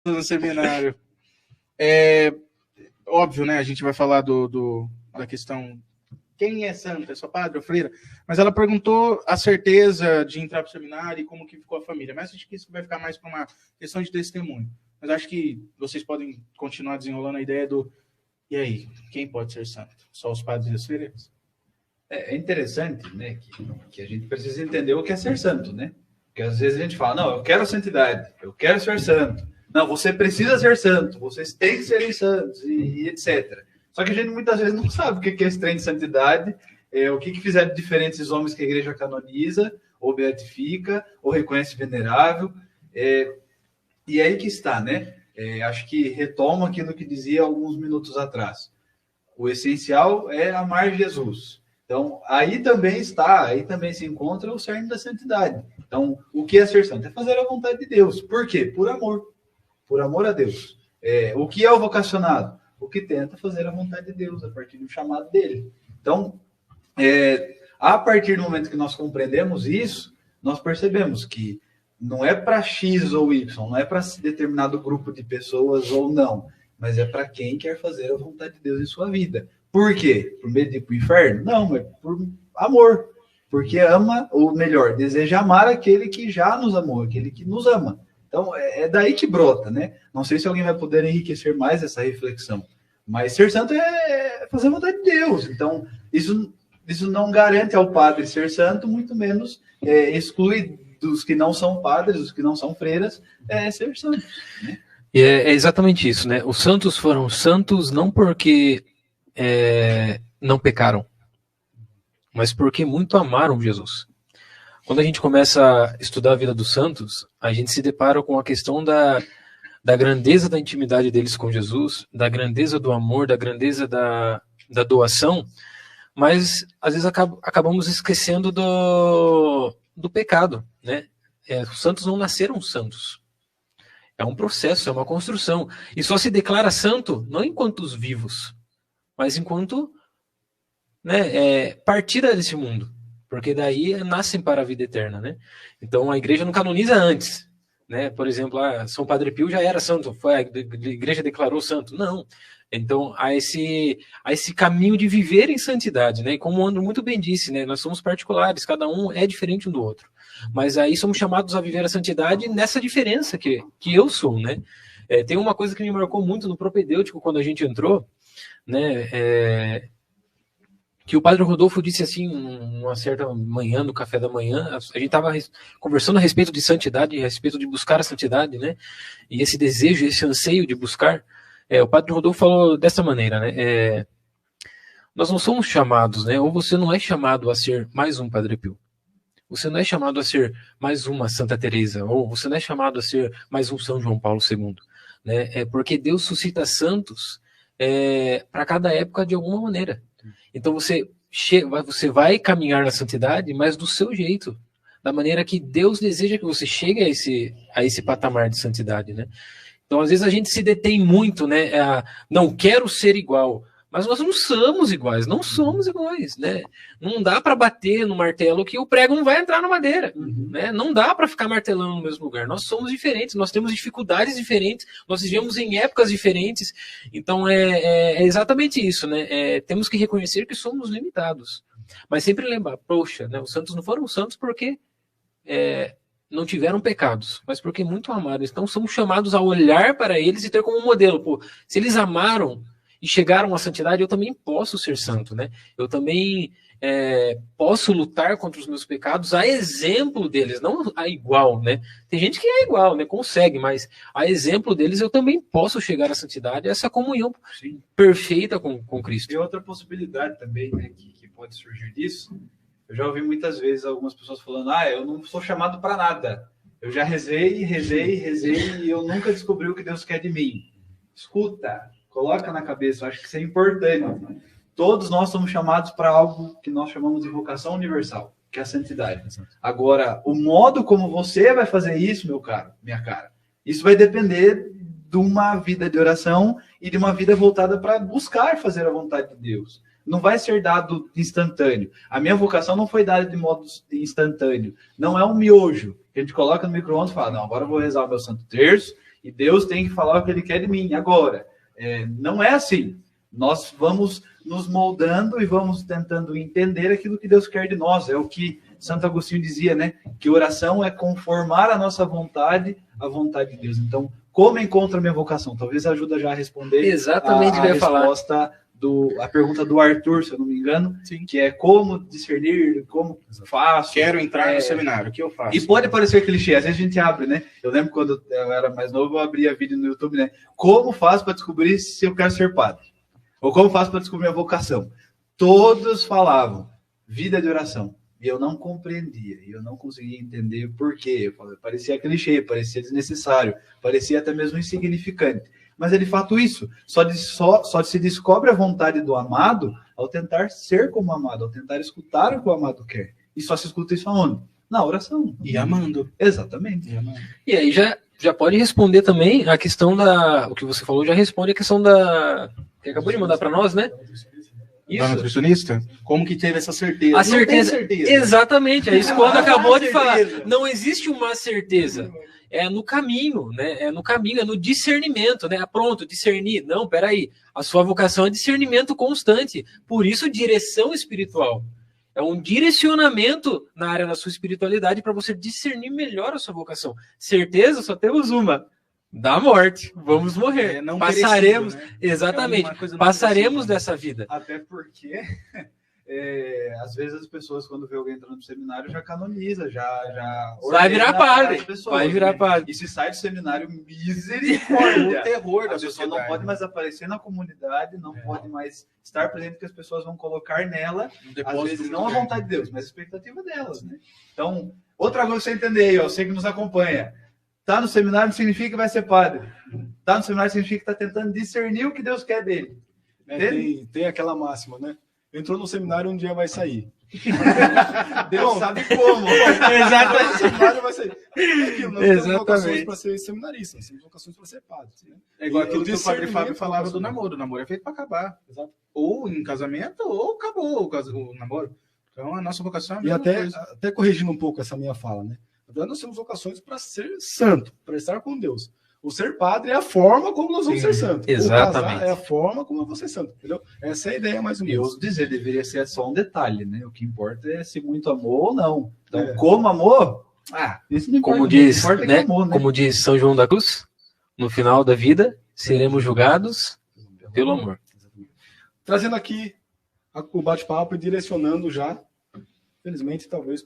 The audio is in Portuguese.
no seminário. É óbvio, né? A gente vai falar da questão quem é santo, é só padre ou freira, mas ela perguntou a certeza de entrar para o seminário e como que ficou a família. Mas acho que isso vai ficar mais para uma questão de testemunho. Mas acho que vocês podem continuar desenrolando a ideia do e aí, quem pode ser santo? Só os padres e as freiras? É interessante, né, que a gente precisa entender o que é ser santo, né? Porque às vezes a gente fala, não, eu quero santidade, eu quero ser santo. Não, você precisa ser santo, vocês têm que serem santos, e etc. Só que a gente muitas vezes não sabe o que é esse trem de santidade, o que fizeram de diferente esses homens que a igreja canoniza, ou beatifica, ou reconhece venerável. E aí que está, né? Acho que retoma aquilo que dizia alguns minutos atrás. O essencial é amar Jesus. Então, aí também se encontra o cerne da santidade. Então, o que é ser santo? É fazer a vontade de Deus. Por quê? Por amor a Deus. O que é o vocacionado? O que tenta fazer a vontade de Deus, a partir do chamado dele. Então, a partir do momento que nós compreendemos isso, nós percebemos que não é para X ou Y, não é para determinado grupo de pessoas ou não, mas é para quem quer fazer a vontade de Deus em sua vida. Por quê? Por medo de ir para o inferno? Não, mas por amor. Porque ama, ou melhor, deseja amar aquele que já nos amou, aquele que nos ama. Então, é daí que brota, né? Não sei se alguém vai poder enriquecer mais essa reflexão. Mas ser santo é fazer a vontade de Deus. Então, isso não garante ao padre ser santo, muito menos exclui dos que não são padres, dos que não são freiras, ser santo, né? E é exatamente isso, né? Os santos foram santos não porque não pecaram, mas porque muito amaram Jesus. Quando a gente começa a estudar a vida dos santos, a gente se depara com a questão da grandeza da intimidade deles com Jesus, da grandeza do amor, da grandeza da doação, mas às vezes acabamos esquecendo do pecado, né? Os santos não nasceram santos. É um processo, é uma construção. E só se declara santo não enquanto os vivos, mas enquanto, né, partida desse mundo. Porque daí nascem para a vida eterna, né? Então a igreja não canoniza antes, né? Por exemplo, São Padre Pio já era santo, a igreja declarou santo. Não. Então há esse caminho de viver em santidade, né? E como o Andro muito bem disse, né? Nós somos particulares, cada um é diferente um do outro. Mas aí somos chamados a viver a santidade nessa diferença que eu sou, né? Tem uma coisa que me marcou muito no propedêutico quando a gente entrou, né? Que o Padre Rodolfo disse assim, uma certa manhã, no café da manhã, a gente estava conversando a respeito de santidade, a respeito de buscar a santidade, né? E esse desejo, esse anseio de buscar, o Padre Rodolfo falou dessa maneira, né? Nós não somos chamados, né? Ou você não é chamado a ser mais um Padre Pio. Você não é chamado a ser mais uma Santa Teresa, ou você não é chamado a ser mais um São João Paulo II, né? Porque Deus suscita santos para cada época de alguma maneira. Então você vai caminhar na santidade, mas do seu jeito, da maneira que Deus deseja que você chegue a esse patamar de santidade, né? Então às vezes a gente se detém muito, né? Não quero ser igual, mas nós não somos iguais, né? Não dá para bater no martelo que o prego não vai entrar na madeira, né? Não dá para ficar martelando no mesmo lugar. Nós somos diferentes, nós temos dificuldades diferentes, nós vivemos em épocas diferentes. Então é exatamente isso, né? Temos que reconhecer que somos limitados, mas sempre lembrar, poxa, né? Os santos não foram santos porque não tiveram pecados, mas porque muito amaram. Então somos chamados a olhar para eles e ter como modelo. Pô, se eles amaram e chegaram à santidade, eu também posso ser santo, né? Eu também posso lutar contra os meus pecados a exemplo deles, não a igual, né? Tem gente que é igual, né? Consegue, mas a exemplo deles eu também posso chegar à santidade, essa comunhão perfeita com Cristo. E outra possibilidade também, né, que pode surgir disso, eu já ouvi muitas vezes algumas pessoas falando, eu não sou chamado para nada. Eu já rezei e eu nunca descobri o que Deus quer de mim. Escuta, coloca na cabeça, eu acho que isso é importante. Todos nós somos chamados para algo que nós chamamos de vocação universal, que é a santidade. Agora, o modo como você vai fazer isso, meu caro, minha cara, isso vai depender de uma vida de oração e de uma vida voltada para buscar fazer a vontade de Deus. Não vai ser dado instantâneo. A minha vocação não foi dada de modo instantâneo. Não é um miojo que a gente coloca no micro-ondas e fala, não, agora eu vou rezar o meu Santo Terço e Deus tem que falar o que ele quer de mim agora. Não é assim. Nós vamos nos moldando e vamos tentando entender aquilo que Deus quer de nós. É o que Santo Agostinho dizia, né? Que oração é conformar a nossa vontade à vontade de Deus. Então, como encontro a minha vocação? Talvez ajuda já a responder Exatamente o que eu ia falar. A pergunta do Arthur, se eu não me engano, Sim. que é como discernir, como faço. Quero entrar no seminário, o que eu faço? E pode parecer clichê, às vezes a gente abre, né? Eu lembro quando eu era mais novo, eu abria vídeo no YouTube, né? Como faço para descobrir se eu quero ser padre? Ou como faço para descobrir a vocação? Todos falavam vida de oração. E eu não compreendia, e eu não conseguia entender por quê. Parecia clichê, parecia desnecessário, parecia até mesmo insignificante. Mas é de fato isso. Só se descobre a vontade do amado ao tentar ser como amado, ao tentar escutar o que o amado quer. E só se escuta isso aonde? Na oração. E amando. Exatamente. E aí já pode responder também a questão o que você falou, já responde a questão que acabou de mandar para nós, né? Da nutricionista? Como que teve essa certeza? A certeza. Não tem certeza. Exatamente, é isso quando acabou de certeza. falar. Não existe uma certeza. É no caminho, né? É no caminho, é no discernimento, né? Pronto, discernir. Não, peraí. A sua vocação é discernimento constante. Por isso, direção espiritual. É um direcionamento na área da sua espiritualidade para você discernir melhor a sua vocação. Certeza, só temos uma. Da morte. Vamos morrer. Não passaremos. perecível, né? Exatamente. Não passaremos perecível, dessa vida. Até porque, às vezes as pessoas, quando vê alguém entrando no seminário, já canoniza, já vai virar padre. Pessoas, vai virar padre. E se sai do seminário, misericórdia. O terror da A pessoa sociedade. não pode mais aparecer na comunidade, não pode mais estar presente, porque as pessoas vão colocar nela, às vezes não a vontade de Deus, mas a expectativa delas, né? Então, outra coisa que você entender aí, você que nos acompanha, tá no seminário não significa que vai ser padre. Tá no seminário significa que está tentando discernir o que Deus quer dele. Tem aquela máxima, né? Entrou no seminário, um dia vai sair. Deus sabe como. Exatamente. Seminário vai sair. Nós temos vocações Exatamente. para ser seminarista, nós temos vocações para ser padre. Né? É igual aquilo que o padre discernimento Fábio falava do vocacional. namoro. O namoro é feito para acabar. Exato. Ou em casamento, ou acabou o namoro. Então, a nossa vocação é a E mesma coisa. até corrigindo um pouco essa minha fala, né? Na verdade, nós temos vocações para ser santo, para estar com Deus. O ser padre é a forma como nós vamos ser santos. Exatamente. O casar é a forma como eu vou ser santo, entendeu? Essa é a ideia, mais ou E eu menos. ouso dizer, deveria ser só um detalhe, né? O que importa é se muito amor ou não. Então, É. como amor, isso não importa. Como o que diz, importa é que né? amor, né? Como diz São João da Cruz, no final da vida seremos julgados pelo amor. Trazendo aqui o bate-papo e direcionando já, felizmente, talvez,